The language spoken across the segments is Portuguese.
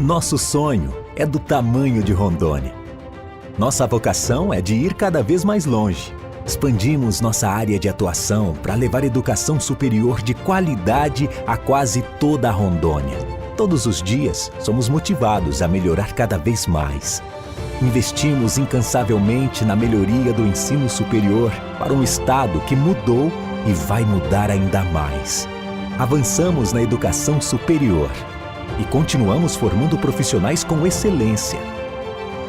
Nosso sonho é do tamanho de Rondônia. Nossa vocação é de ir cada vez mais longe. Expandimos nossa área de atuação para levar educação superior de qualidade a quase toda a Rondônia. Todos os dias, somos motivados a melhorar cada vez mais. Investimos incansavelmente na melhoria do ensino superior para um estado que mudou e vai mudar ainda mais. Avançamos na educação superior e continuamos formando profissionais com excelência.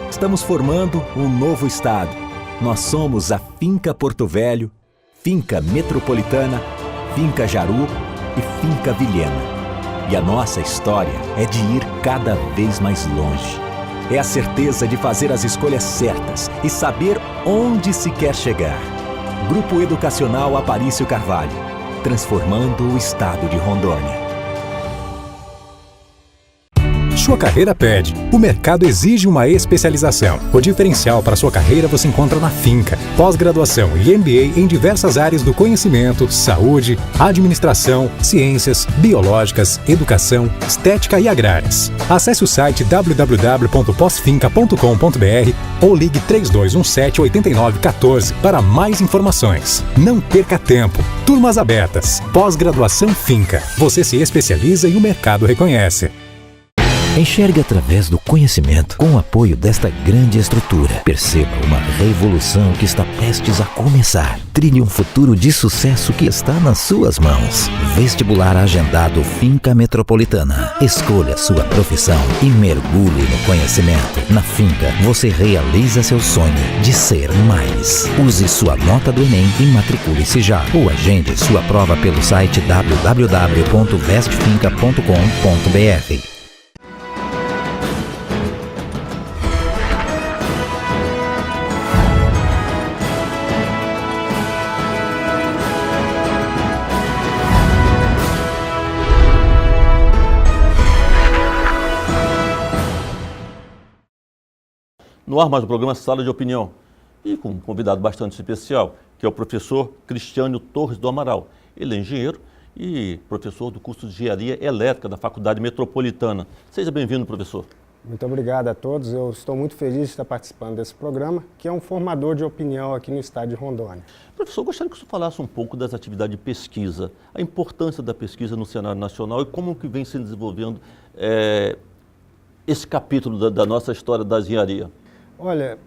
Estamos formando um novo estado. Nós somos a Finca Porto Velho, Finca Metropolitana, Finca Jaru e Finca Vilhena. E a nossa história é de ir cada vez mais longe. É a certeza de fazer as escolhas certas e saber onde se quer chegar. Grupo Educacional Aparício Carvalho, transformando o estado de Rondônia. Sua carreira pede. O mercado exige uma especialização. O diferencial para sua carreira você encontra na Finca. Pós-graduação e MBA em diversas áreas do conhecimento, saúde, administração, ciências, biológicas, educação, estética e agrárias. Acesse o site www.posfinca.com.br ou ligue 3217-8914 para mais informações. Não perca tempo. Turmas abertas. Pós-graduação Finca. Você se especializa e o mercado reconhece. Enxergue através do conhecimento com o apoio desta grande estrutura. Perceba uma revolução que está prestes a começar. Trilhe um futuro de sucesso que está nas suas mãos. Vestibular agendado Finca Metropolitana. Escolha sua profissão e mergulhe no conhecimento. Na Finca, você realiza seu sonho de ser mais. Use sua nota do Enem e matricule-se já. Ou agende sua prova pelo site www.vestfinca.com.br. No ar mais o programa Sala de Opinião e com um convidado bastante especial, que é o professor Cristiano Torres do Amaral. Ele é engenheiro e professor do curso de Engenharia Elétrica da Faculdade Metropolitana. Seja bem-vindo, professor. Muito obrigado a todos. Eu estou muito feliz de estar participando desse programa, que é um formador de opinião aqui no estado de Rondônia. Professor, gostaria que o senhor falasse um pouco das atividades de pesquisa, a importância da pesquisa no cenário nacional e como que vem se desenvolvendo esse capítulo da nossa história da engenharia. Olha,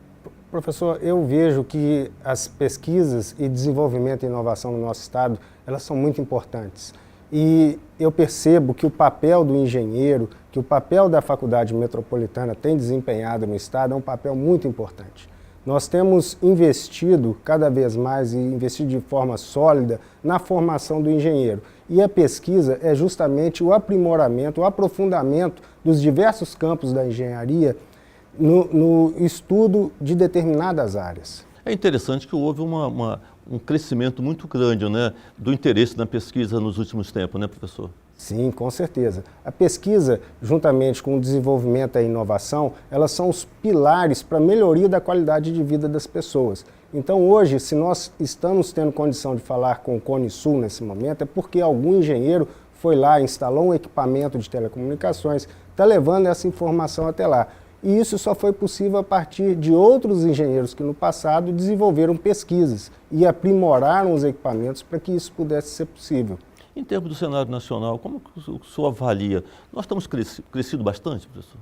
professor, eu vejo que as pesquisas e desenvolvimento e inovação no nosso estado, elas são muito importantes. E eu percebo que o papel do engenheiro, que o papel da Faculdade Metropolitana tem desempenhado no estado é um papel muito importante. Nós temos investido cada vez mais e investido de forma sólida na formação do engenheiro. E a pesquisa é justamente o aprimoramento, o aprofundamento dos diversos campos da engenharia no estudo de determinadas áreas. É interessante que houve um crescimento muito grande, né, do interesse na pesquisa nos últimos tempos, né, professor? Sim, com certeza. A pesquisa, juntamente com o desenvolvimento e a inovação, elas são os pilares para a melhoria da qualidade de vida das pessoas. Então hoje, se nós estamos tendo condição de falar com o Cone Sul nesse momento, é porque algum engenheiro foi lá, instalou um equipamento de telecomunicações, está levando essa informação até lá. E isso só foi possível a partir de outros engenheiros que no passado desenvolveram pesquisas e aprimoraram os equipamentos para que isso pudesse ser possível. Em termos do cenário nacional, como o senhor avalia? Nós estamos crescido bastante, professor?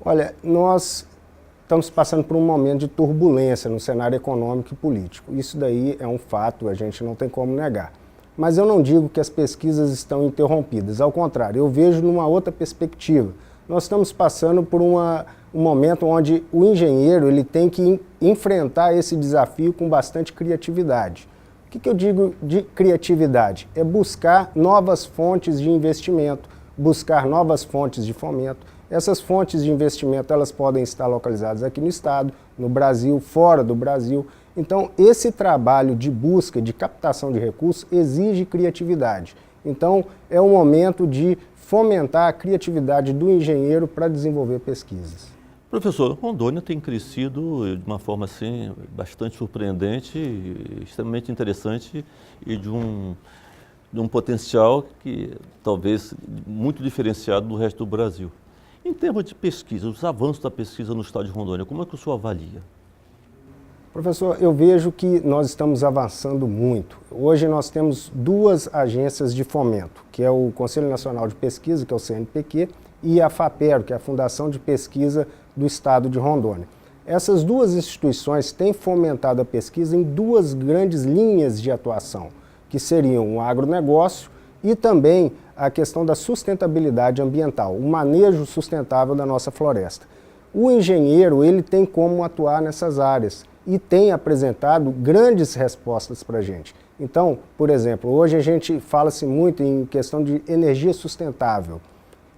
Olha, nós estamos passando por um momento de turbulência no cenário econômico e político. Isso daí é um fato, a gente não tem como negar. Mas eu não digo que as pesquisas estão interrompidas, ao contrário, eu vejo numa outra perspectiva. Nós estamos passando por um momento onde o engenheiro ele tem que enfrentar esse desafio com bastante criatividade. O que eu digo de criatividade? É buscar novas fontes de investimento, buscar novas fontes de fomento. Essas fontes de investimento elas podem estar localizadas aqui no estado, no Brasil, fora do Brasil. Então, esse trabalho de busca, de captação de recursos, exige criatividade. Então, é um momento de fomentar a criatividade do engenheiro para desenvolver pesquisas. Professor, Rondônia tem crescido de uma forma assim, bastante surpreendente, extremamente interessante e de um potencial que talvez muito diferenciado do resto do Brasil. Em termos de pesquisa, os avanços da pesquisa no estado de Rondônia, como é que o senhor avalia? Professor, eu vejo que nós estamos avançando muito. Hoje nós temos duas agências de fomento, que é o Conselho Nacional de Pesquisa, que é o CNPq, e a FAPERO, que é a Fundação de Pesquisa do Estado de Rondônia. Essas duas instituições têm fomentado a pesquisa em duas grandes linhas de atuação, que seriam o agronegócio e também a questão da sustentabilidade ambiental, o manejo sustentável da nossa floresta. O engenheiro, ele tem como atuar nessas áreas e tem apresentado grandes respostas para a gente. Então, por exemplo, hoje a gente fala-se muito em questão de energia sustentável.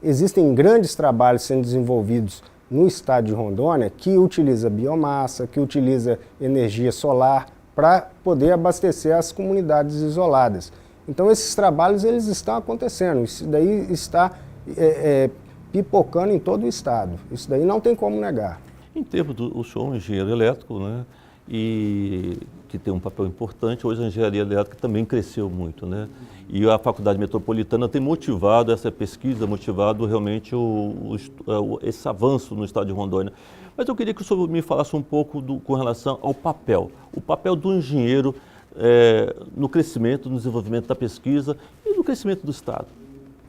Existem grandes trabalhos sendo desenvolvidos no estado de Rondônia que utiliza biomassa, que utiliza energia solar para poder abastecer as comunidades isoladas. Então esses trabalhos eles estão acontecendo, isso daí está pipocando em todo o estado, isso daí não tem como negar. Em termos do o senhor é um engenheiro elétrico, né? E que tem um papel importante, hoje a engenharia elétrica também cresceu muito, né? E a Faculdade Metropolitana tem motivado essa pesquisa, motivado realmente esse avanço no estado de Rondônia. Mas eu queria que o senhor me falasse um pouco com relação ao papel, o papel do engenheiro no crescimento, no desenvolvimento da pesquisa e no crescimento do estado.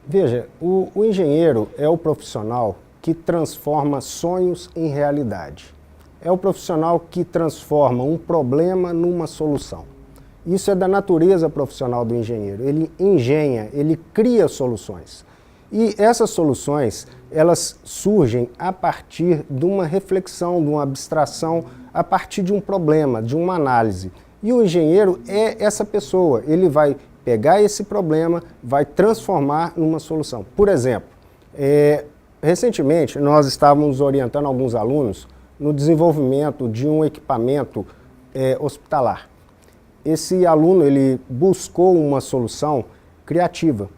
Veja, o engenheiro é o profissional que transforma sonhos em realidade. É o profissional que transforma um problema numa solução. Isso é da natureza profissional do engenheiro. Ele engenha, ele cria soluções. E essas soluções, elas surgem a partir de uma reflexão, de uma abstração, a partir de um problema, de uma análise. E o engenheiro é essa pessoa, ele vai pegar esse problema, vai transformar numa solução. Por exemplo, recentemente nós estávamos orientando alguns alunos no desenvolvimento de um equipamento hospitalar. Esse aluno ele buscou uma solução criativa,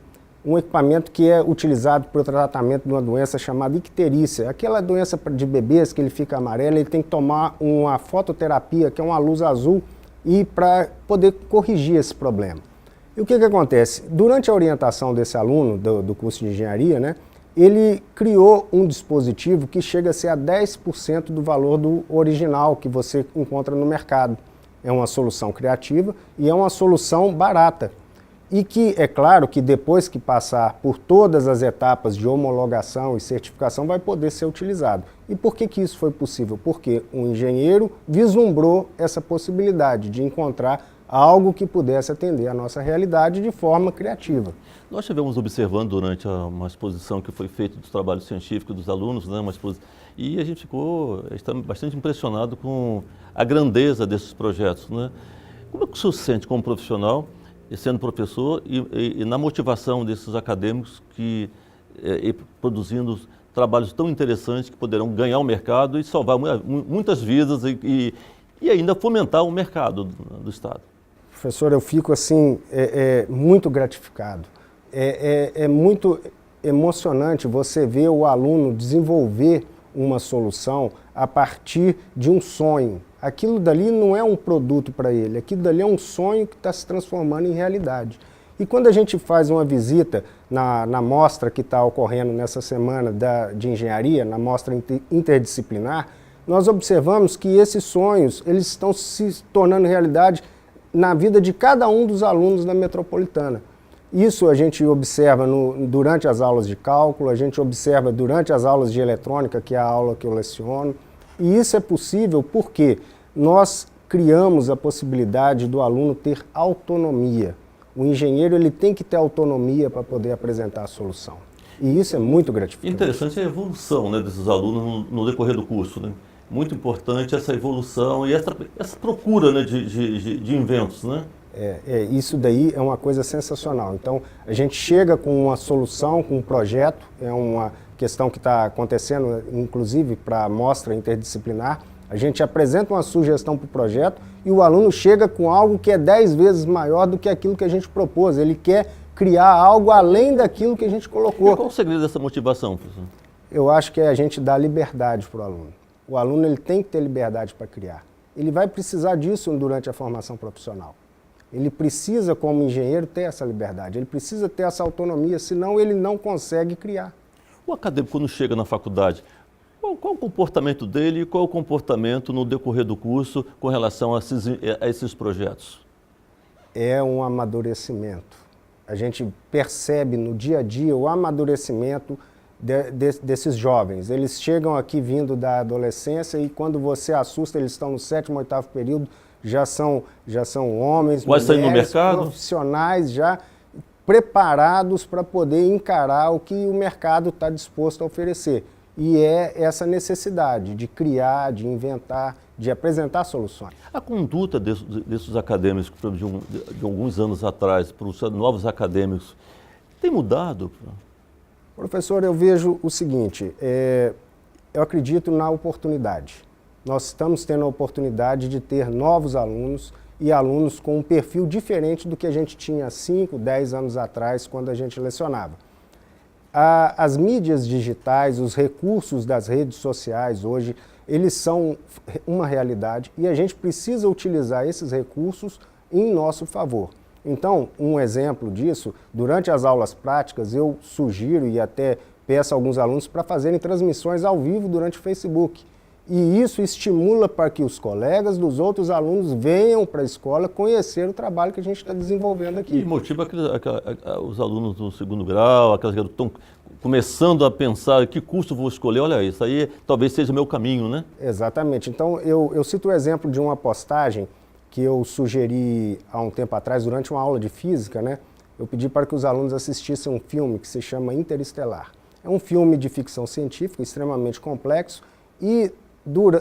um equipamento que é utilizado para o tratamento de uma doença chamada icterícia, aquela doença de bebês que ele fica amarelo, ele tem que tomar uma fototerapia, que é uma luz azul, e para poder corrigir esse problema. E o que acontece? Durante a orientação desse aluno do curso de engenharia, né, ele criou um dispositivo que chega a ser a 10% do valor do original que você encontra no mercado. É uma solução criativa e é uma solução barata. E que, é claro, que depois que passar por todas as etapas de homologação e certificação vai poder ser utilizado. E por que isso foi possível? Porque um engenheiro vislumbrou essa possibilidade de encontrar algo que pudesse atender a nossa realidade de forma criativa. Nós estivemos observando durante uma exposição que foi feita dos trabalhos científicos dos alunos, né, e a gente está bastante impressionado com a grandeza desses projetos, né? Como é que o senhor se sente como profissional, sendo professor, e na motivação desses acadêmicos produzindo trabalhos tão interessantes que poderão ganhar o mercado e salvar muitas vidas e ainda fomentar o mercado do Estado? Professor, eu fico assim, muito gratificado. É muito emocionante você ver o aluno desenvolver uma solução a partir de um sonho. Aquilo dali não é um produto para ele, aquilo dali é um sonho que está se transformando em realidade. E quando a gente faz uma visita na mostra que está ocorrendo nessa semana de engenharia, na mostra interdisciplinar, nós observamos que esses sonhos eles estão se tornando realidade na vida de cada um dos alunos da Metropolitana. Isso a gente observa durante as aulas de cálculo, a gente observa durante as aulas de eletrônica, que é a aula que eu leciono. E isso é possível porque nós criamos a possibilidade do aluno ter autonomia. O engenheiro ele tem que ter autonomia para poder apresentar a solução. E isso é muito gratificante. Interessante a evolução, né, desses alunos no decorrer do curso, né? Muito importante essa evolução e essa procura, né, de inventos, né? Isso daí é uma coisa sensacional. Então, a gente chega com uma solução, com um projeto, é uma questão que está acontecendo, inclusive, para a mostra interdisciplinar. A gente apresenta uma sugestão para o projeto e o aluno chega com algo que é 10 vezes maior do que aquilo que a gente propôs. Ele quer criar algo além daquilo que a gente colocou. E qual o segredo dessa motivação, professor? Eu acho que é a gente dar liberdade para o aluno. O aluno ele tem que ter liberdade para criar. Ele vai precisar disso durante a formação profissional. Ele precisa, como engenheiro, ter essa liberdade, ele precisa ter essa autonomia, senão ele não consegue criar. O acadêmico, quando chega na faculdade, qual o comportamento dele e qual o comportamento no decorrer do curso com relação a esses projetos? É um amadurecimento. A gente percebe no dia a dia o amadurecimento desses jovens. Eles chegam aqui vindo da adolescência e quando você assusta, eles estão no 7º, 8º período, já são homens, mulheres, profissionais já preparados para poder encarar o que o mercado está disposto a oferecer. E é essa necessidade de criar, de inventar, de apresentar soluções. A conduta desses acadêmicos de alguns anos atrás para os novos acadêmicos tem mudado? Professor, eu vejo o seguinte, eu acredito na oportunidade. Nós estamos tendo a oportunidade de ter novos alunos e alunos com um perfil diferente do que a gente tinha 5, 10 anos atrás, quando a gente lecionava. As mídias digitais, os recursos das redes sociais hoje, eles são uma realidade e a gente precisa utilizar esses recursos em nosso favor. Então, um exemplo disso, durante as aulas práticas, eu sugiro e até peço a alguns alunos para fazerem transmissões ao vivo durante o Facebook. E isso estimula para que os colegas dos outros alunos venham para a escola conhecer o trabalho que a gente está desenvolvendo aqui. E motiva os alunos do 2º grau, aquelas que estão começando a pensar que curso vou escolher, olha, isso aí talvez seja o meu caminho, né? Exatamente. Então, eu cito o exemplo de uma postagem que eu sugeri há um tempo atrás, durante uma aula de física, né? Eu pedi para que os alunos assistissem um filme que se chama Interestelar. É um filme de ficção científica extremamente complexo e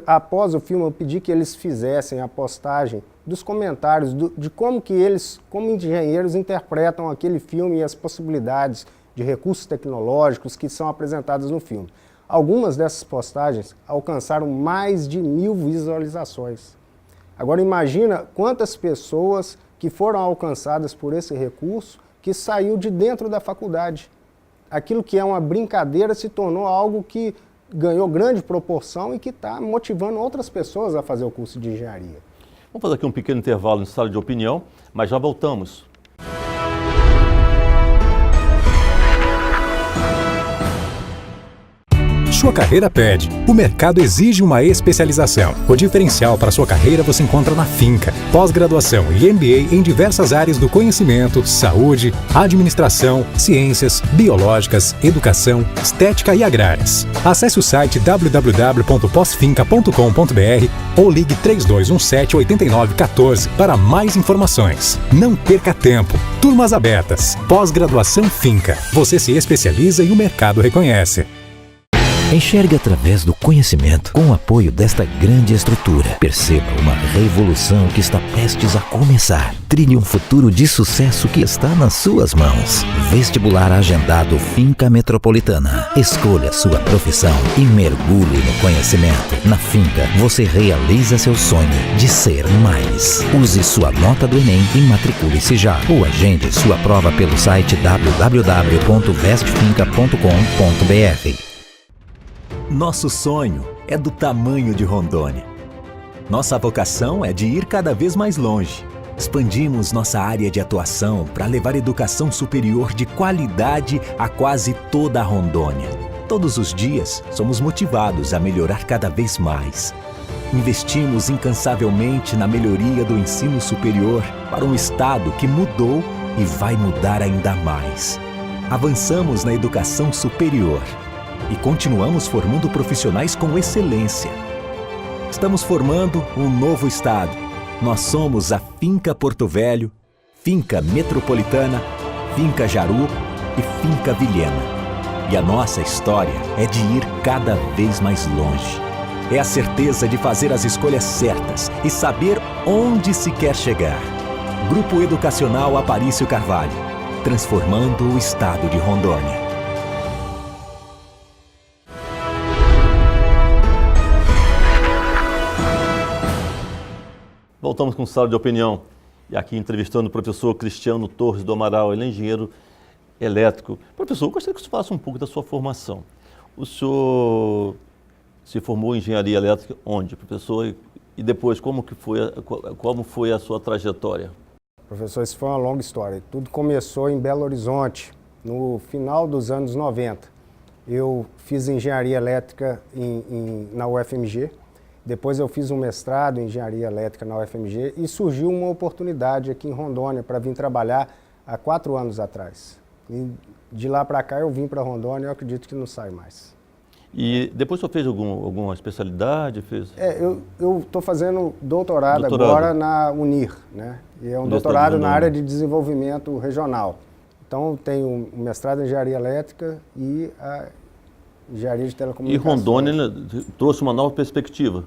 após o filme eu pedi que eles fizessem a postagem dos comentários de como que eles, como engenheiros, interpretam aquele filme e as possibilidades de recursos tecnológicos que são apresentados no filme. Algumas dessas postagens alcançaram mais de 1000 visualizações. Agora imagina quantas pessoas que foram alcançadas por esse recurso que saiu de dentro da faculdade. Aquilo que é uma brincadeira se tornou algo que ganhou grande proporção e que está motivando outras pessoas a fazer o curso de engenharia. Vamos fazer aqui um pequeno intervalo no Sala de Opinião, mas já voltamos. Sua carreira pede. O mercado exige uma especialização. O diferencial para sua carreira você encontra na Finca. Pós-graduação e MBA em diversas áreas do conhecimento, saúde, administração, ciências, biológicas, educação, estética e agrárias. Acesse o site www.posfinca.com.br ou ligue 3217-8914 para mais informações. Não perca tempo. Turmas abertas. Pós-graduação Finca. Você se especializa e o mercado reconhece. Enxergue através do conhecimento com o apoio desta grande estrutura. Perceba uma revolução que está prestes a começar. Trilhe um futuro de sucesso que está nas suas mãos. Vestibular agendado Finca Metropolitana. Escolha sua profissão e mergulhe no conhecimento. Na Finca, você realiza seu sonho de ser mais. Use sua nota do Enem e matricule-se já. Ou agende sua prova pelo site www.vestfinca.com.br. Nosso sonho é do tamanho de Rondônia. Nossa vocação é de ir cada vez mais longe. Expandimos nossa área de atuação para levar educação superior de qualidade a quase toda a Rondônia. Todos os dias, somos motivados a melhorar cada vez mais. Investimos incansavelmente na melhoria do ensino superior para um estado que mudou e vai mudar ainda mais. Avançamos na educação superior e continuamos formando profissionais com excelência. Estamos formando um novo estado. Nós somos a Finca Porto Velho, Finca Metropolitana, Finca Jaru e Finca Vilhena. E a nossa história é de ir cada vez mais longe. É a certeza de fazer as escolhas certas e saber onde se quer chegar. Grupo Educacional Aparício Carvalho, transformando o estado de Rondônia. Voltamos com Sala de Opinião. E aqui entrevistando o professor Cristiano Torres do Amaral, ele é engenheiro elétrico. Professor, eu gostaria que você falasse um pouco da sua formação. O senhor se formou em engenharia elétrica onde, professor? E depois, como foi a sua trajetória? Professor, isso foi uma longa história. Tudo começou em Belo Horizonte, no final dos anos 90. Eu fiz engenharia elétrica na UFMG, depois eu fiz um mestrado em engenharia elétrica na UFMG e surgiu uma oportunidade aqui em Rondônia para vir trabalhar há 4 anos atrás. E de lá para cá eu vim para Rondônia e eu acredito que não saio mais. E depois o senhor fez alguma especialidade? Eu estou fazendo doutorado agora na UNIR, né? E é um doutorado na área de desenvolvimento regional. Então, tenho um mestrado em engenharia elétrica e a engenharia de telecomunicações. E Rondônia trouxe uma nova perspectiva.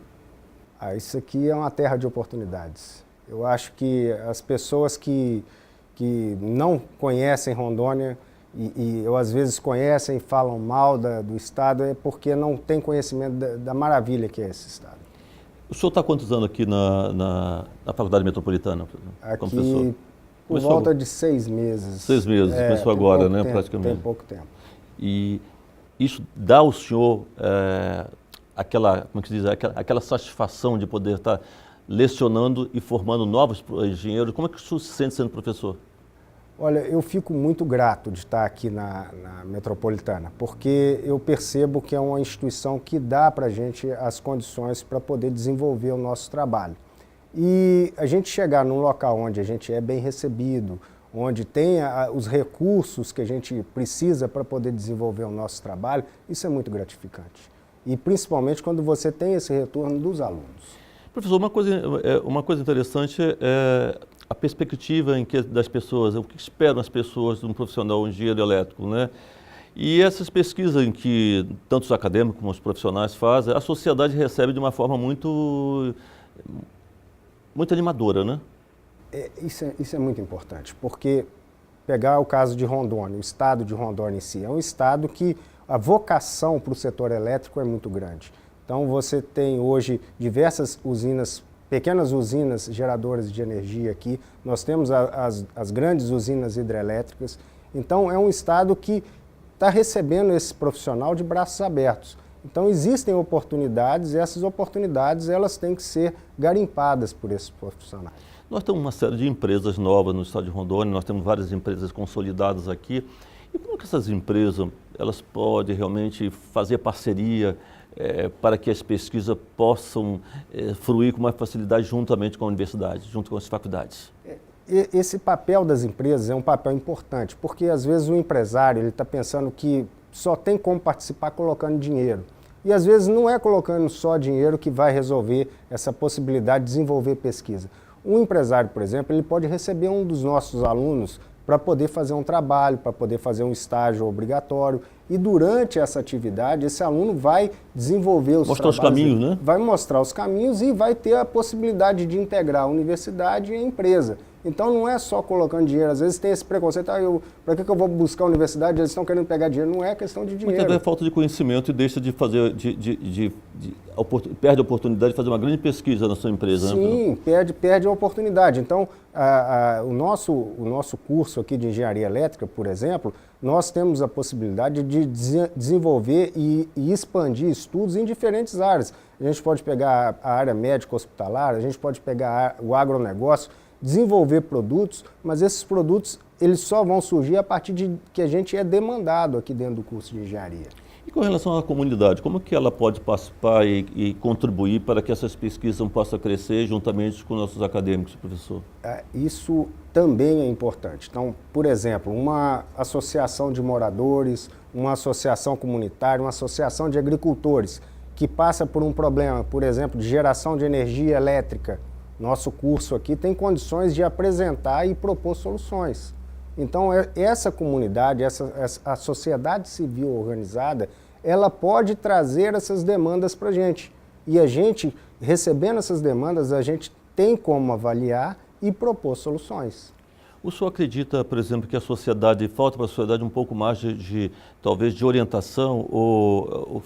Isso aqui é uma terra de oportunidades. Eu acho que as pessoas que não conhecem Rondônia e eu às vezes conhecem e falam mal do estado é porque não tem conhecimento da maravilha que é esse estado. O senhor está há quantos anos aqui na Faculdade Metropolitana? Aqui por volta de 6 meses. 6 meses, começou agora, né, tempo, praticamente. Tem pouco tempo. E isso dá ao senhor aquela satisfação de poder estar lecionando e formando novos engenheiros. Como é que o senhor se sente sendo professor? Olha, eu fico muito grato de estar aqui na Metropolitana, porque eu percebo que é uma instituição que dá para a gente as condições para poder desenvolver o nosso trabalho. E a gente chegar num local onde a gente é bem recebido, onde tem os recursos que a gente precisa para poder desenvolver o nosso trabalho, isso é muito gratificante. E principalmente quando você tem esse retorno dos alunos. Professor, uma coisa interessante é a perspectiva das pessoas, o que esperam as pessoas de um profissional, um engenheiro elétrico, né? E essas pesquisas em que tanto os acadêmicos como os profissionais fazem, a sociedade recebe de uma forma muito animadora, né? Isso é muito importante, porque pegar o caso de Rondônia, o estado de Rondônia em si, é um estado que a vocação para o setor elétrico é muito grande. Então você tem hoje diversas usinas, pequenas usinas geradoras de energia aqui, nós temos as grandes usinas hidrelétricas, então é um estado que está recebendo esse profissional de braços abertos. Então existem oportunidades e essas oportunidades elas têm que ser garimpadas por esses profissionais. Nós temos uma série de empresas novas no estado de Rondônia, nós temos várias empresas consolidadas aqui. E como que essas empresas elas podem realmente fazer parceria para que as pesquisas possam fruir com mais facilidade juntamente com a universidade, junto com as faculdades? Esse papel das empresas é um papel importante, porque às vezes o empresário está pensando que só tem como participar colocando dinheiro. E às vezes não é colocando só dinheiro que vai resolver essa possibilidade de desenvolver pesquisa. Um empresário, por exemplo, ele pode receber um dos nossos alunos para poder fazer um trabalho, para poder fazer um estágio obrigatório. E durante essa atividade, esse aluno vai desenvolver os trabalhos. Mostrar os caminhos, né? Vai mostrar os caminhos e vai ter a possibilidade de integrar a universidade e a empresa. Então não é só colocando dinheiro, às vezes tem esse preconceito, para que eu vou buscar a universidade, eles estão querendo pegar dinheiro, não é questão de dinheiro. Muitas vezes é falta de conhecimento e deixa de fazer, perde a oportunidade de fazer uma grande pesquisa na sua empresa. Sim, né? perde a oportunidade. Então, o nosso curso aqui de engenharia elétrica, por exemplo, nós temos a possibilidade de desenvolver e expandir estudos em diferentes áreas. A gente pode pegar a área médico-hospitalar, a gente pode pegar o agronegócio, desenvolver produtos, mas esses produtos eles só vão surgir a partir de que a gente é demandado aqui dentro do curso de engenharia. E com relação à comunidade, como que ela pode participar e contribuir para que essas pesquisas possam crescer juntamente com nossos acadêmicos, professor? Isso também é importante. Então, por exemplo, uma associação de moradores, uma associação comunitária, uma associação de agricultores que passa por um problema, por exemplo, de geração de energia elétrica, nosso curso aqui tem condições de apresentar e propor soluções. Então, essa comunidade, a sociedade civil organizada, ela pode trazer essas demandas para a gente. E a gente, recebendo essas demandas, a gente tem como avaliar e propor soluções. O senhor acredita, por exemplo, que a sociedade, falta para a sociedade um pouco mais talvez de orientação ou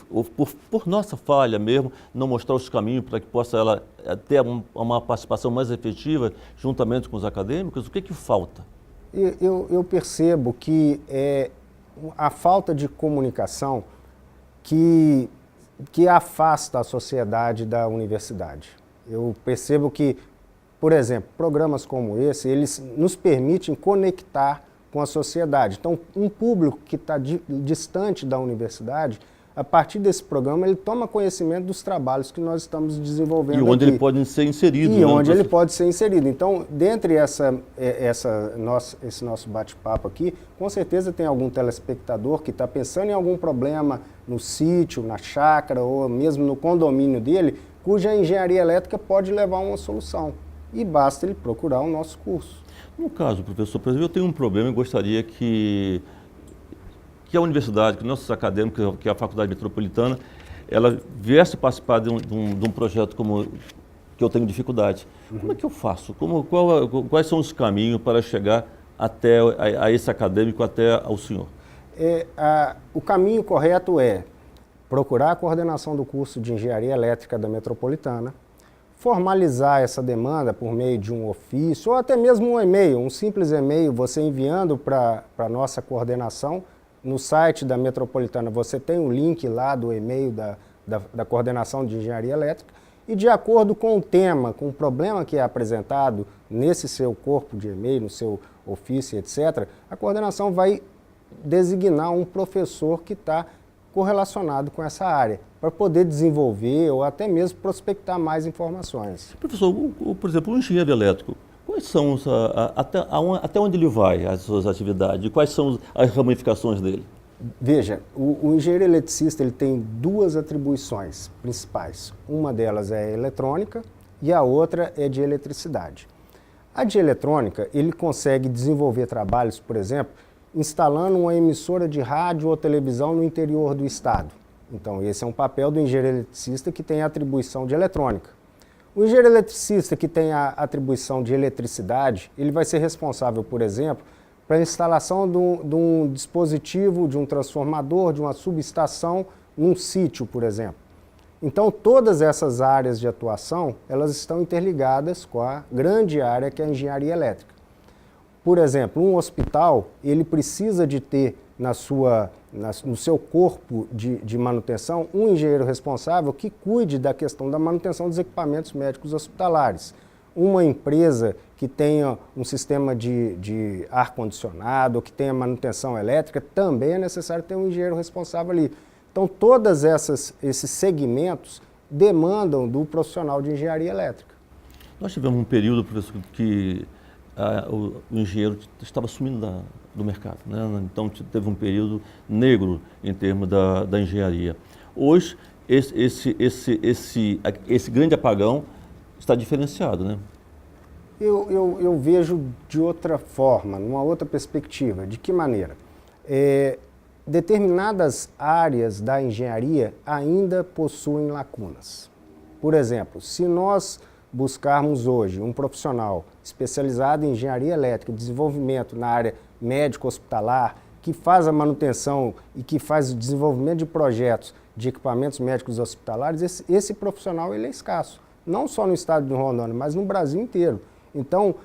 por nossa falha mesmo, não mostrar os caminhos para que possa ela ter uma participação mais efetiva juntamente com os acadêmicos? O que falta? Eu percebo que é a falta de comunicação que afasta a sociedade da universidade. Eu percebo que, por exemplo, programas como esse, eles nos permitem conectar com a sociedade. Então, um público que está distante da universidade, a partir desse programa, ele toma conhecimento dos trabalhos que nós estamos desenvolvendo aqui. E onde ele pode ser inserido. E onde ele pode ser inserido. Então, dentre esse nosso bate-papo aqui, com certeza tem algum telespectador que está pensando em algum problema no sítio, na chácara ou mesmo no condomínio dele, cuja engenharia elétrica pode levar a uma solução. E basta ele procurar o nosso curso. No caso, professor, por exemplo, eu tenho um problema e gostaria que a universidade, que nossos acadêmicos, que é a Faculdade Metropolitana, ela viesse participar de um projeto como que eu tenho dificuldade. Como é que eu faço? Quais são os caminhos para chegar até a esse acadêmico, até ao senhor? O caminho correto é procurar a coordenação do curso de Engenharia Elétrica da Metropolitana, formalizar essa demanda por meio de um ofício ou até mesmo um e-mail, um simples e-mail, você enviando para a nossa coordenação. No site da Metropolitana você tem um link lá do e-mail da coordenação de Engenharia Elétrica e de acordo com o tema, com o problema que é apresentado nesse seu corpo de e-mail, no seu ofício, etc., a coordenação vai designar um professor que está correlacionado com essa área, para poder desenvolver ou até mesmo prospectar mais informações. Professor, por exemplo, o engenheiro elétrico, quais são até onde ele vai, as suas atividades, quais são as ramificações dele? Veja, o engenheiro eletricista ele tem duas atribuições principais. Uma delas é eletrônica e a outra é de eletricidade. A de eletrônica, ele consegue desenvolver trabalhos, por exemplo, instalando uma emissora de rádio ou televisão no interior do estado. Então, esse é um papel do engenheiro eletricista que tem a atribuição de eletrônica. O engenheiro eletricista que tem a atribuição de eletricidade, ele vai ser responsável, por exemplo, para a instalação de um dispositivo, de um transformador, de uma subestação num sítio, por exemplo. Então, todas essas áreas de atuação, elas estão interligadas com a grande área que é a engenharia elétrica. Por exemplo, um hospital, ele precisa de ter no seu corpo de manutenção um engenheiro responsável que cuide da questão da manutenção dos equipamentos médicos hospitalares. Uma empresa que tenha um sistema de ar-condicionado, que tenha manutenção elétrica, também é necessário ter um engenheiro responsável ali. Então, todos esses segmentos demandam do profissional de engenharia elétrica. Nós tivemos um período, professor, que o engenheiro estava sumindo do mercado, né? Então teve um período negro em termos da engenharia. Hoje esse grande apagão está diferenciado, né? Eu vejo de outra forma, numa outra perspectiva. De que maneira? Determinadas áreas da engenharia ainda possuem lacunas. Por exemplo, se nós buscarmos hoje um profissional especializado em engenharia elétrica, desenvolvimento na área médico-hospitalar, que faz a manutenção e que faz o desenvolvimento de projetos de equipamentos médicos hospitalares, esse profissional ele é escasso, não só no estado de Rondônia, mas no Brasil inteiro. Então,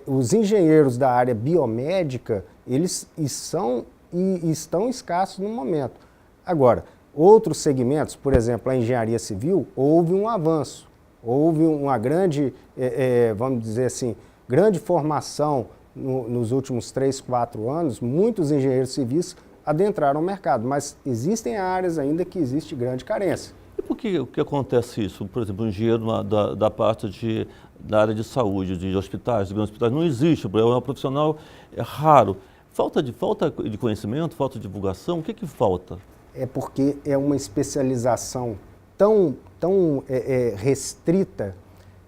os engenheiros da área biomédica, eles estão escassos no momento. Agora, outros segmentos, por exemplo, a engenharia civil, houve um avanço. Houve uma grande, vamos dizer assim, grande formação nos últimos 3, 4 anos. Muitos engenheiros civis adentraram o mercado, mas existem áreas ainda que existe grande carência. E por que acontece isso? Por exemplo, o engenheiro da parte da área de saúde, de hospitais, de grandes hospitais, não existe, é um profissional raro. Falta de conhecimento, falta de divulgação, o que falta? É porque é uma especialização tão restrita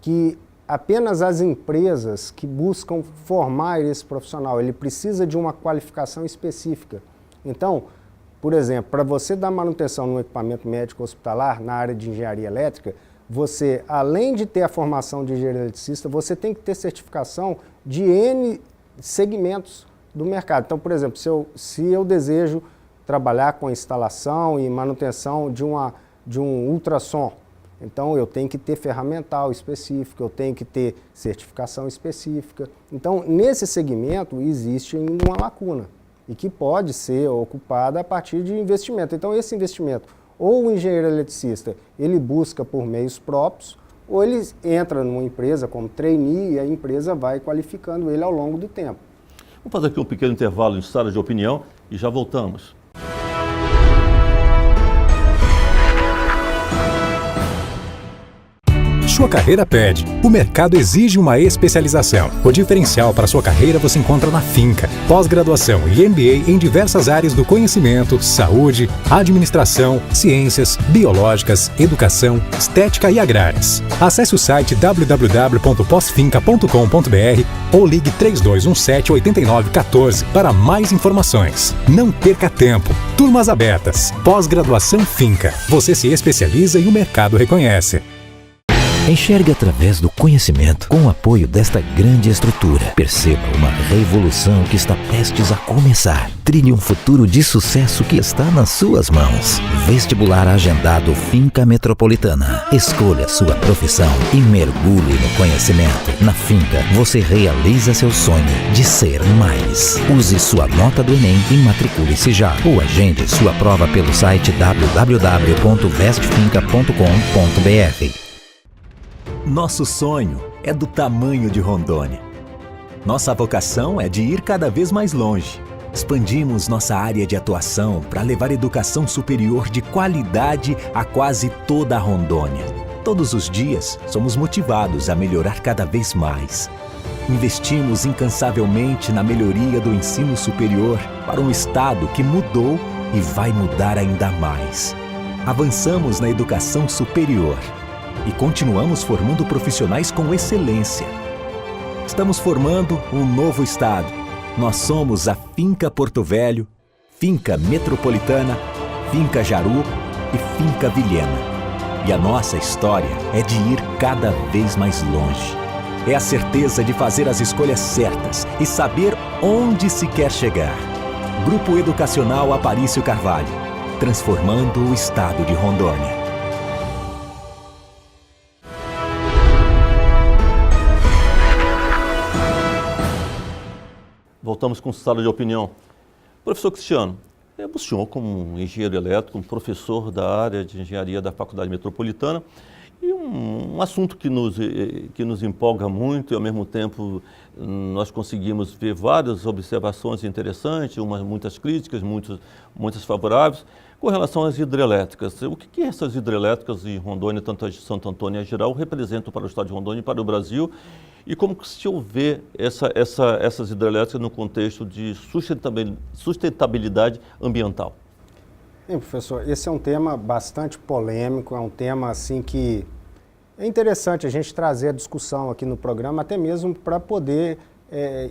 que apenas as empresas que buscam formar esse profissional, ele precisa de uma qualificação específica. Então, por exemplo, para você dar manutenção no equipamento médico hospitalar na área de engenharia elétrica, você, além de ter a formação de engenheiro eletricista, você tem que ter certificação de N segmentos do mercado. Então, por exemplo, se eu desejo trabalhar com a instalação e manutenção de um ultrassom, então eu tenho que ter ferramental específico, eu tenho que ter certificação específica. Então, nesse segmento existe ainda uma lacuna e que pode ser ocupada a partir de investimento. Então, esse investimento, ou o engenheiro eletricista, ele busca por meios próprios, ou ele entra numa empresa como trainee e a empresa vai qualificando ele ao longo do tempo. Vamos fazer aqui um pequeno intervalo em sala de opinião e já voltamos. Sua carreira pede. O mercado exige uma especialização. O diferencial para sua carreira você encontra na Finca. Pós-graduação e MBA em diversas áreas do conhecimento, saúde, administração, ciências, biológicas, educação, estética e agrárias. Acesse o site www.posfinca.com.br ou ligue 3217-8914 para mais informações. Não perca tempo. Turmas abertas. Pós-graduação Finca. Você se especializa e o mercado reconhece. Enxergue através do conhecimento com o apoio desta grande estrutura. Perceba uma revolução que está prestes a começar. Trilhe um futuro de sucesso que está nas suas mãos. Vestibular agendado Finca Metropolitana. Escolha sua profissão e mergulhe no conhecimento. Na Finca, você realiza seu sonho de ser mais. Use sua nota do Enem e matricule-se já. Ou agende sua prova pelo site www.vestfinca.com.br. Nosso sonho é do tamanho de Rondônia. Nossa vocação é de ir cada vez mais longe. Expandimos nossa área de atuação para levar educação superior de qualidade a quase toda a Rondônia. Todos os dias, somos motivados a melhorar cada vez mais. Investimos incansavelmente na melhoria do ensino superior para um estado que mudou e vai mudar ainda mais. Avançamos na educação superior e continuamos formando profissionais com excelência. Estamos formando um novo estado. Nós somos a Finca Porto Velho, Finca Metropolitana, Finca Jaru e Finca Vilhena. E a nossa história é de ir cada vez mais longe. É a certeza de fazer as escolhas certas e saber onde se quer chegar. Grupo Educacional Aparício Carvalho, transformando o estado de Rondônia. Voltamos com sala de opinião. Professor Cristiano, o senhor como engenheiro elétrico, um professor da área de engenharia da Faculdade Metropolitana, e um assunto que nos empolga muito e ao mesmo tempo nós conseguimos ver várias observações interessantes, muitas críticas, muitas favoráveis, com relação às hidrelétricas. O que essas hidrelétricas em Rondônia, tanto a de Santo Antônio e a Geral, representam para o estado de Rondônia e para o Brasil? E como que se vê essas hidrelétricas no contexto de sustentabilidade ambiental? Bem, professor, esse é um tema bastante polêmico, é um tema assim que é interessante a gente trazer a discussão aqui no programa, até mesmo para poder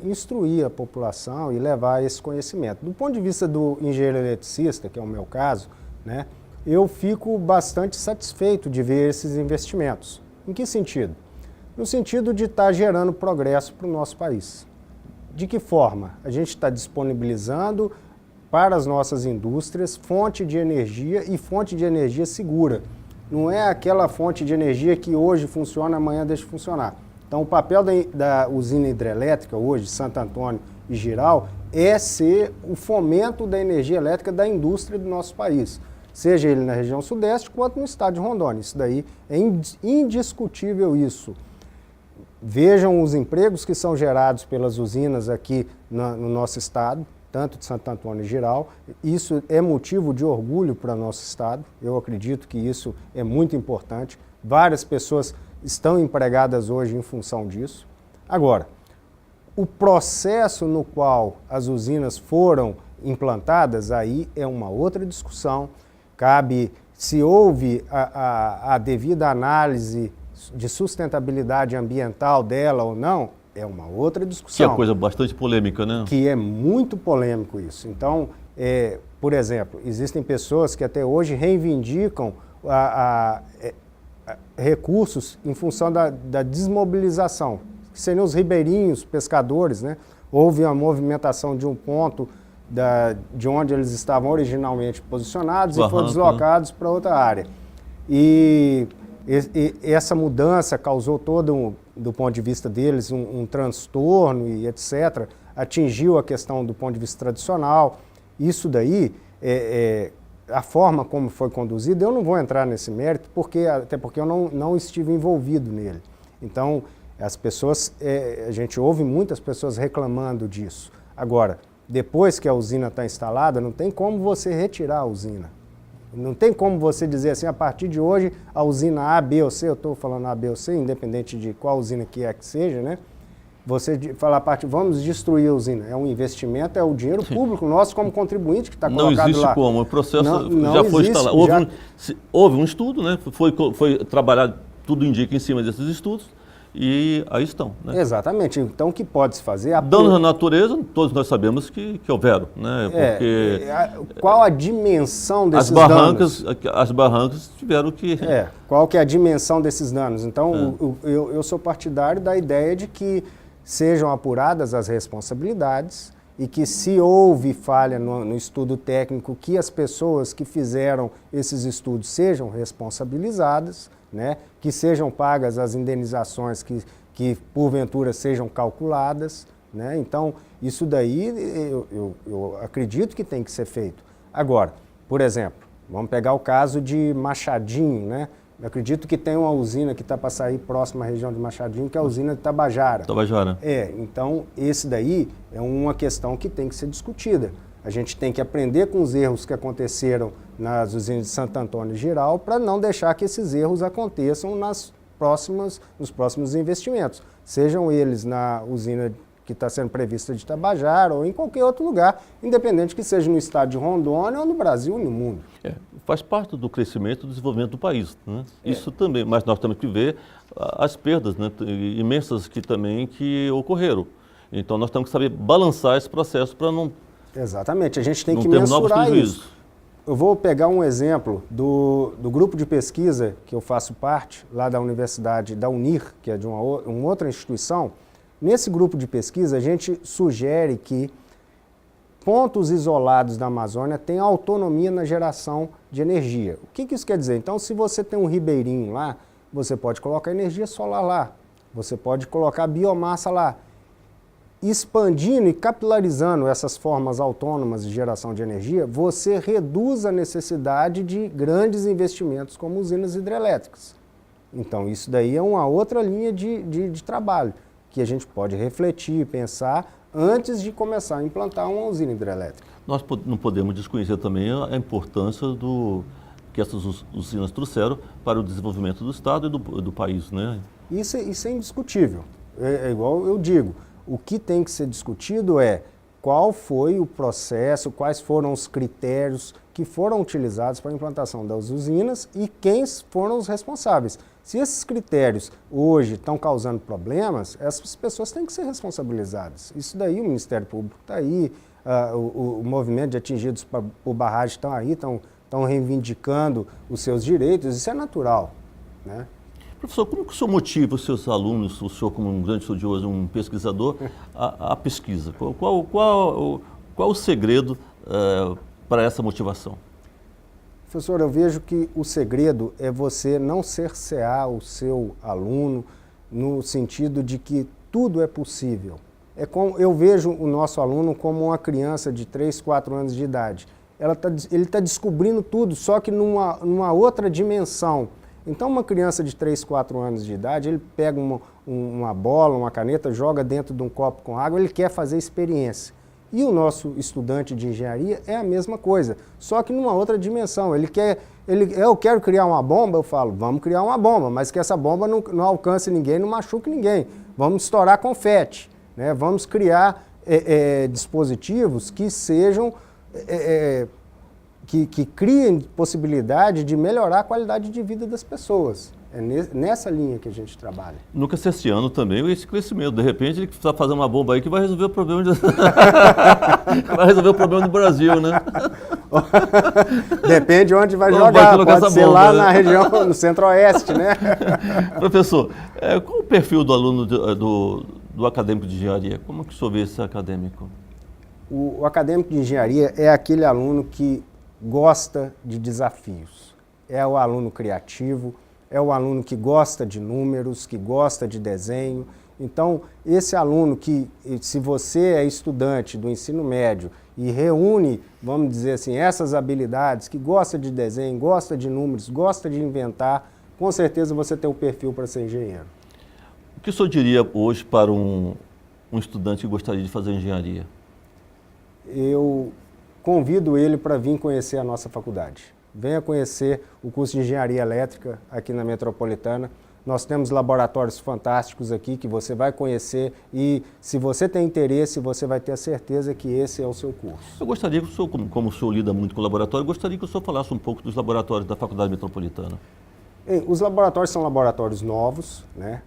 instruir a população e levar esse conhecimento. Do ponto de vista do engenheiro eletricista, que é o meu caso, né, eu fico bastante satisfeito de ver esses investimentos. Em que sentido? No sentido de estar gerando progresso para o nosso país. De que forma? A gente está disponibilizando para as nossas indústrias fonte de energia e fonte de energia segura. Não é aquela fonte de energia que hoje funciona, amanhã deixa de funcionar. Então, o papel da usina hidrelétrica hoje, Santo Antônio e Jirau, é ser o fomento da energia elétrica da indústria do nosso país. Seja ele na região sudeste, quanto no estado de Rondônia. Isso daí é indiscutível isso. Vejam os empregos que são gerados pelas usinas aqui no nosso estado, tanto de Santo Antônio e Jirau. Isso é motivo de orgulho para o nosso estado. Eu acredito que isso é muito importante. Várias pessoas estão empregadas hoje em função disso. Agora, o processo no qual as usinas foram implantadas, aí é uma outra discussão. Cabe, se houve a devida análise de sustentabilidade ambiental dela ou não, é uma outra discussão. Que é coisa bastante polêmica, né? Que é muito polêmico isso. Então, por exemplo, existem pessoas que até hoje reivindicam recursos em função da desmobilização, que seriam os ribeirinhos, pescadores, né? Houve uma movimentação de um ponto de onde eles estavam originalmente posicionados e foram deslocados para outra área. E essa mudança causou todo, do ponto de vista deles, um transtorno e etc. Atingiu a questão do ponto de vista tradicional. Isso daí, a forma como foi conduzida, eu não vou entrar nesse mérito, até porque eu não estive envolvido nele. Então, as pessoas, a gente ouve muitas pessoas reclamando disso. Agora, depois que a usina está instalada, não tem como você retirar a usina. Não tem como você dizer assim, a partir de hoje, a usina A, B ou C, eu estou falando A, B ou C, independente de qual usina que seja, né? Você falar a partir, vamos destruir a usina. É um investimento, é o dinheiro público nosso como contribuinte que está colocado lá. Não existe como, o processo não já foi existe, instalado. Houve um estudo, né? Foi trabalhado, tudo indica em cima desses estudos, e aí estão. Né? Exatamente. Então, o que pode se fazer? Danos à natureza, todos nós sabemos que houveram. Né? Porque qual a dimensão desses danos? As barrancas tiveram que... Qual que é a dimensão desses danos? Então, eu sou partidário da ideia de que sejam apuradas as responsabilidades e que, se houve falha no estudo técnico, que as pessoas que fizeram esses estudos sejam responsabilizadas, né? Que sejam pagas as indenizações que porventura sejam calculadas. Né? Então, isso daí eu acredito que tem que ser feito. Agora, por exemplo, vamos pegar o caso de Machadinho, né? Eu acredito que tem uma usina que está para sair próxima à região de Machadinho, que é a usina de Tabajara. Tabajara. Então esse daí é uma questão que tem que ser discutida. A gente tem que aprender com os erros que aconteceram nas usinas de Santo Antônio Geral para não deixar que esses erros aconteçam nos próximos investimentos. Sejam eles na usina que está sendo prevista de Tabajara ou em qualquer outro lugar, independente que seja no estado de Rondônia ou no Brasil ou no mundo. Faz parte do crescimento e do desenvolvimento do país. Né? Isso também, mas nós temos que ver as perdas, né, imensas que ocorreram. Então nós temos que saber balançar esse processo para não... Exatamente, a gente tem que mensurar isso. Eu vou pegar um exemplo do grupo de pesquisa que eu faço parte, lá da Universidade da Unir, que é de uma outra instituição. Nesse grupo de pesquisa, a gente sugere que pontos isolados da Amazônia tenham autonomia na geração de energia. O que isso quer dizer? Então, se você tem um ribeirinho lá, você pode colocar energia solar lá, você pode colocar biomassa lá. Expandindo e capilarizando essas formas autônomas de geração de energia, você reduz a necessidade de grandes investimentos como usinas hidrelétricas. Então, isso daí é uma outra linha de trabalho que a gente pode refletir, pensar, antes de começar a implantar uma usina hidrelétrica. Nós não podemos desconhecer também a importância que essas usinas trouxeram para o desenvolvimento do Estado e do país, né? Isso é indiscutível. É igual eu digo, o que tem que ser discutido é qual foi o processo, quais foram os critérios que foram utilizados para a implantação das usinas e quem foram os responsáveis. Se esses critérios hoje estão causando problemas, essas pessoas têm que ser responsabilizadas. Isso daí o Ministério Público está aí, o movimento de atingidos por barragem estão aí, estão reivindicando os seus direitos, isso é natural, né? Professor, como que o senhor motiva os seus alunos, o senhor como um grande estudioso, um pesquisador, a pesquisa? Qual o segredo para essa motivação? Professor, eu vejo que o segredo é você não cercear o seu aluno no sentido de que tudo é possível. Eu vejo o nosso aluno como uma criança de 3, 4 anos de idade. Ele está descobrindo tudo, só que numa outra dimensão. Então, uma criança de 3, 4 anos de idade, ele pega uma bola, uma caneta, joga dentro de um copo com água, ele quer fazer experiência. E o nosso estudante de engenharia é a mesma coisa, só que numa outra dimensão. Eu quero criar uma bomba, eu falo, vamos criar uma bomba, mas que essa bomba não alcance ninguém, não machuque ninguém. Vamos estourar confete, né? Vamos criar dispositivos que sejam... Que criem possibilidade de melhorar a qualidade de vida das pessoas. É nessa linha que a gente trabalha. Nunca cerceando também esse crescimento. De repente, ele está fazendo uma bomba aí que vai resolver o problema vai resolver o problema do Brasil, né? Depende de onde vai jogar. Pode ser bomba, lá, né? Na região, no centro-oeste, né? Professor, qual o perfil do aluno do acadêmico de engenharia? Como que o senhor vê esse acadêmico? O acadêmico de engenharia é aquele aluno que gosta de desafios. É o aluno criativo, é o aluno que gosta de números, que gosta de desenho. Então, esse aluno que, se você é estudante do ensino médio e reúne, vamos dizer assim, essas habilidades, que gosta de desenho, gosta de números, gosta de inventar, com certeza você tem o perfil para ser engenheiro. O que o senhor diria hoje para um estudante que gostaria de fazer engenharia? eu convido ele para vir conhecer a nossa faculdade. Venha conhecer o curso de Engenharia Elétrica aqui na Metropolitana. Nós temos laboratórios fantásticos aqui que você vai conhecer e, se você tem interesse, você vai ter a certeza que esse é o seu curso. Eu gostaria que o senhor, como o senhor lida muito com o laboratório, eu gostaria que o senhor falasse um pouco dos laboratórios da Faculdade Metropolitana. Os laboratórios são laboratórios novos, né?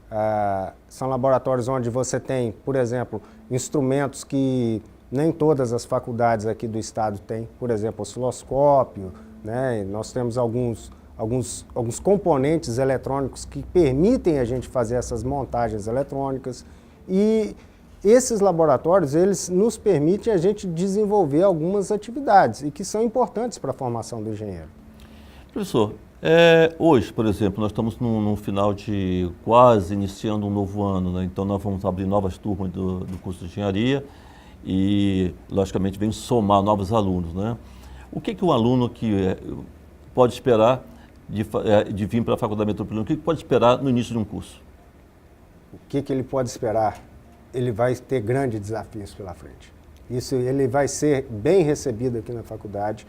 São laboratórios onde você tem, por exemplo, instrumentos que nem todas as faculdades aqui do estado têm, por exemplo, osciloscópio, né? Nós temos alguns componentes eletrônicos que permitem a gente fazer essas montagens eletrônicas e esses laboratórios, eles nos permitem a gente desenvolver algumas atividades e que são importantes para a formação do engenheiro. Professor, hoje, por exemplo, nós estamos no final de quase iniciando um novo ano, né? Então nós vamos abrir novas turmas do curso de engenharia e, logicamente, vem somar novos alunos, né? O que um aluno que pode esperar de vir para a Faculdade Metropolitana, o que pode esperar no início de um curso? O que ele pode esperar? Ele vai ter grandes desafios pela frente. Isso, ele vai ser bem recebido aqui na faculdade.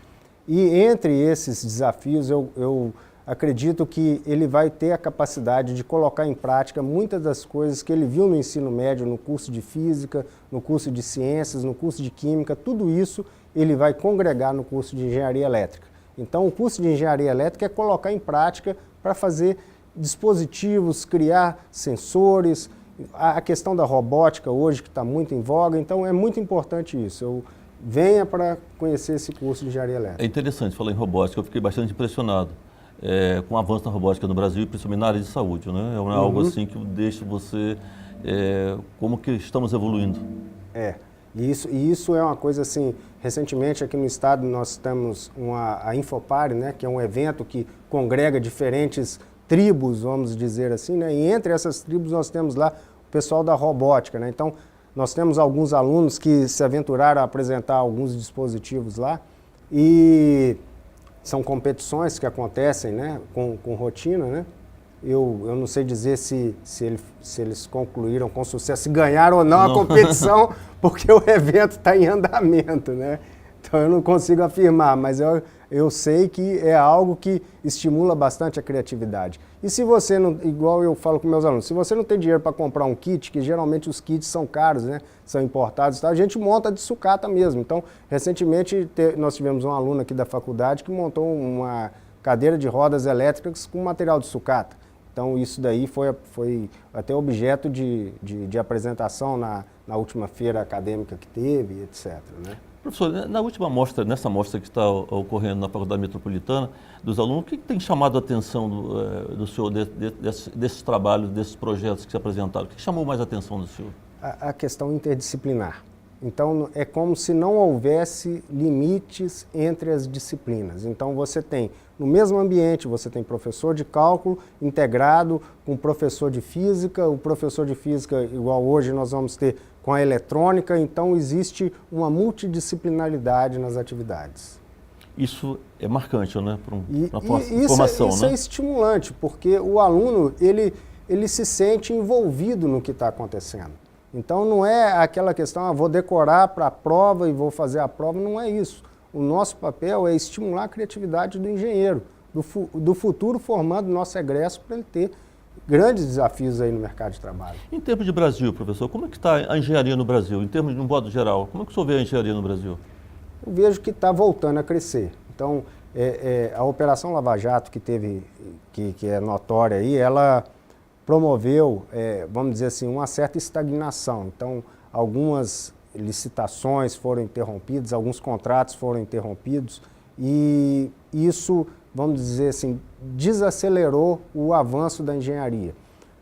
E entre esses desafios, eu acredito que ele vai ter a capacidade de colocar em prática muitas das coisas que ele viu no ensino médio, no curso de física, no curso de ciências, no curso de química, tudo isso ele vai congregar no curso de engenharia elétrica. Então, o curso de engenharia elétrica é colocar em prática para fazer dispositivos, criar sensores, a questão da robótica hoje que está muito em voga, então é muito importante isso. Venha para conhecer esse curso de engenharia elétrica. É interessante falar em robótica, eu fiquei bastante impressionado com o avanço da robótica no Brasil, principalmente na área de saúde, né? É algo assim que deixa você, como que estamos evoluindo. E isso é uma coisa assim, recentemente aqui no estado nós temos a Infopare, né, que é um evento que congrega diferentes tribos, vamos dizer assim, né? E entre essas tribos nós temos lá o pessoal da robótica, né? Então, nós temos alguns alunos que se aventuraram a apresentar alguns dispositivos lá e são competições que acontecem, né, com rotina, né? Eu não sei dizer se eles concluíram com sucesso, se ganharam ou não a competição, porque o evento está em andamento, né? Então eu não consigo afirmar, mas eu sei que é algo que estimula bastante a criatividade. E se você não, igual eu falo com meus alunos, se você não tem dinheiro para comprar um kit, que geralmente os kits são caros, né? São importados, tá? A gente monta de sucata mesmo. Então, recentemente nós tivemos um aluno aqui da faculdade que montou uma cadeira de rodas elétricas com material de sucata. Então, isso daí foi até objeto de apresentação na última feira acadêmica que teve, etc., né? Professor, na última mostra, nessa mostra que está ocorrendo na Faculdade Metropolitana, dos alunos, o que tem chamado a atenção do senhor desses trabalhos, desses projetos que se apresentaram? O que chamou mais a atenção do senhor? A questão interdisciplinar. Então, é como se não houvesse limites entre as disciplinas. Então, você tem, no mesmo ambiente, você tem professor de cálculo integrado com professor de física, o professor de física, igual hoje nós vamos ter com a eletrônica, então existe uma multidisciplinaridade nas atividades. Isso é marcante, né, para uma formação, isso né? É estimulante, porque o aluno, ele se sente envolvido no que está acontecendo. Então não é aquela questão, vou decorar para a prova e vou fazer a prova, não é isso. O nosso papel é estimular a criatividade do engenheiro, do futuro formando nosso egresso para ele ter grandes desafios aí no mercado de trabalho. Em termos de Brasil, professor, como é que está a engenharia no Brasil? Em termos de um modo geral, como é que o senhor vê a engenharia no Brasil? Eu vejo que está voltando a crescer. Então, a Operação Lava Jato que teve, que é notória aí, ela promoveu, vamos dizer assim, uma certa estagnação. Então, algumas licitações foram interrompidas, alguns contratos foram interrompidos e isso, vamos dizer assim, desacelerou o avanço da engenharia.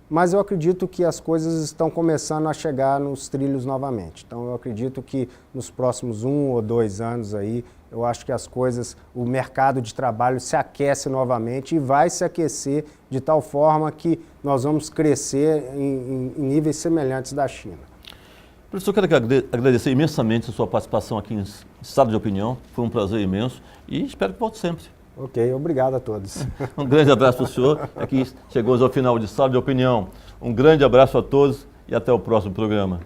Mas eu acredito que as coisas estão começando a chegar nos trilhos novamente. Então eu acredito que nos próximos 1 ou 2 anos aí, eu acho que as coisas, o mercado de trabalho se aquece novamente e vai se aquecer de tal forma que nós vamos crescer em níveis semelhantes da China. Professor, eu quero agradecer imensamente a sua participação aqui em Estado de Opinião. Foi um prazer imenso e espero que volte sempre. Ok, obrigado a todos. Um grande abraço para o senhor. Aqui chegamos ao final de Estado de Opinião. Um grande abraço a todos e até o próximo programa.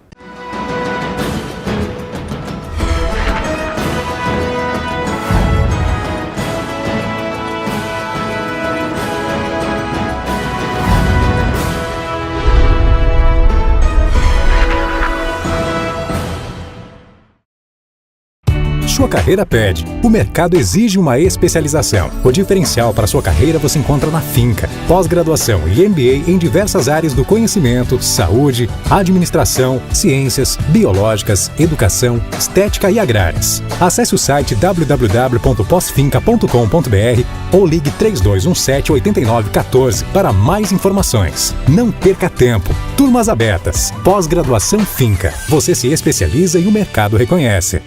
sua carreira pede. O mercado exige uma especialização. O diferencial para sua carreira você encontra na Finca. Pós-graduação e MBA em diversas áreas do conhecimento, saúde, administração, ciências, biológicas, educação, estética e agrárias. Acesse o site www.posfinca.com.br ou ligue 3217-8914 para mais informações. Não perca tempo. Turmas abertas. Pós-graduação Finca. Você se especializa e o mercado reconhece.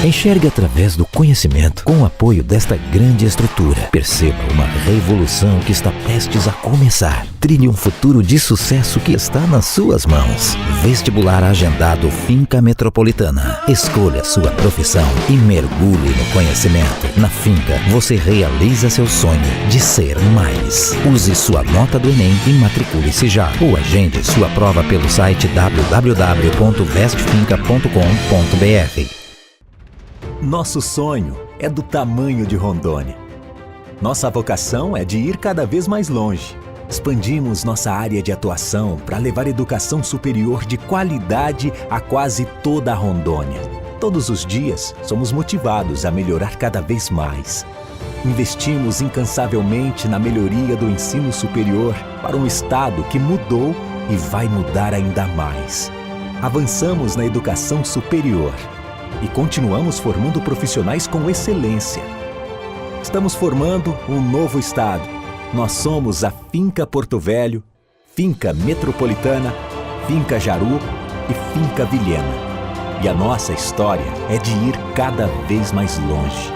Enxergue através do conhecimento com o apoio desta grande estrutura. Perceba uma revolução que está prestes a começar. Trilhe um futuro de sucesso que está nas suas mãos. Vestibular agendado Finca Metropolitana. Escolha sua profissão e mergulhe no conhecimento. Na Finca, você realiza seu sonho de ser mais. Use sua nota do Enem e matricule-se já. Ou agende sua prova pelo site www.vestfinca.com.br. Nosso sonho é do tamanho de Rondônia. Nossa vocação é de ir cada vez mais longe. Expandimos nossa área de atuação para levar educação superior de qualidade a quase toda a Rondônia. Todos os dias, somos motivados a melhorar cada vez mais. Investimos incansavelmente na melhoria do ensino superior para um estado que mudou e vai mudar ainda mais. Avançamos na educação superior e continuamos formando profissionais com excelência. Estamos formando um novo estado. Nós somos a Finca Porto Velho, Finca Metropolitana, Finca Jaru e Finca Vilhena. E a nossa história é de ir cada vez mais longe.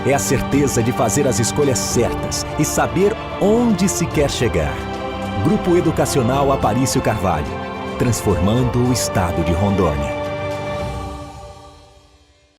É a certeza de fazer as escolhas certas e saber onde se quer chegar. Grupo Educacional Aparício Carvalho, transformando o estado de Rondônia.